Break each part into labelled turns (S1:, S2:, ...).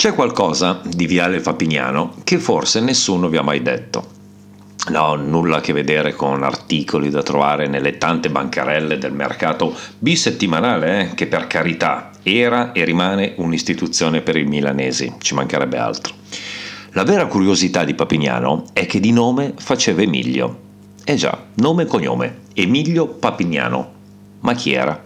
S1: C'è qualcosa di Viale Papignano che forse nessuno vi ha mai detto. No, nulla a che vedere con articoli da trovare nelle tante bancarelle del mercato bisettimanale, che per carità era e rimane un'istituzione per i milanesi, ci mancherebbe altro. La vera curiosità di Papignano è che di nome faceva Emilio. Già, nome e cognome, Emilio Papignano. Ma chi era?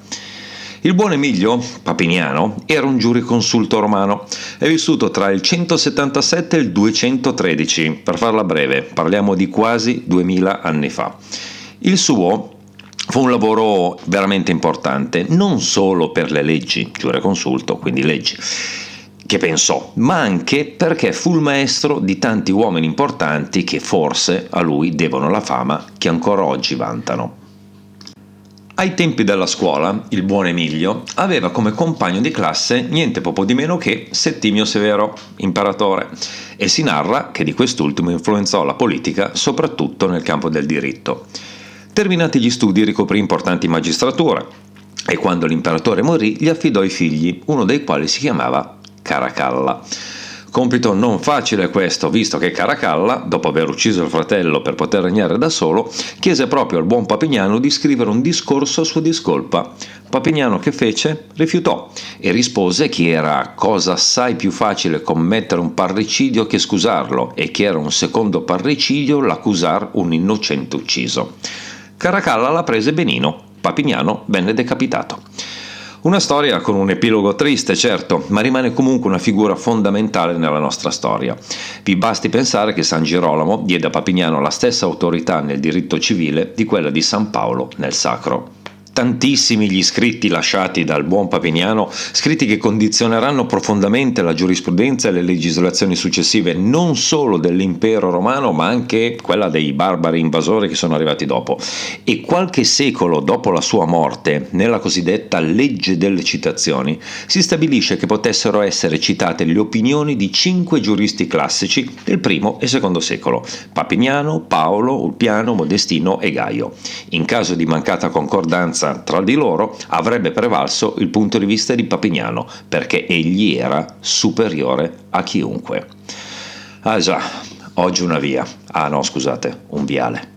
S1: Il buon Emilio Papignano era un giureconsulto romano, è vissuto tra il 177 e il 213, per farla breve, parliamo di quasi 2000 anni fa. Il suo fu un lavoro veramente importante, non solo per le leggi, giureconsulto, quindi leggi, che pensò, ma anche perché fu il maestro di tanti uomini importanti che forse a lui devono la fama che ancora oggi vantano. Ai tempi della scuola, il buon Emilio aveva come compagno di classe niente poco di meno che Settimio Severo, imperatore, e si narra che di quest'ultimo influenzò la politica soprattutto nel campo del diritto. Terminati gli studi ricoprì importanti magistrature e quando l'imperatore morì gli affidò i figli, uno dei quali si chiamava Caracalla. Compito non facile questo, visto che Caracalla, dopo aver ucciso il fratello per poter regnare da solo, chiese proprio al buon Papignano di scrivere un discorso a sua discolpa. Papignano che fece? Rifiutò e rispose che era cosa assai più facile commettere un parricidio che scusarlo e che era un secondo parricidio l'accusar un innocente ucciso. Caracalla la prese benino, Papignano venne decapitato. Una storia con un epilogo triste, certo, ma rimane comunque una figura fondamentale nella nostra storia. Vi basti pensare che San Girolamo diede a Papignano la stessa autorità nel diritto civile di quella di San Paolo nel sacro. Tantissimi gli scritti lasciati dal buon Papignano, scritti che condizioneranno profondamente la giurisprudenza e le legislazioni successive non solo dell'impero romano ma anche quella dei barbari invasori che sono arrivati dopo. E qualche secolo dopo la sua morte, nella cosiddetta legge delle citazioni, si stabilisce che potessero essere citate le opinioni di 5 giuristi classici del I e II secolo: Papignano, Paolo, Ulpiano, Modestino e Gaio. In caso di mancata concordanza tra di loro avrebbe prevalso il punto di vista di Papignano, perché egli era superiore a chiunque. Ah già, oggi una via. Ah no, scusate, un viale.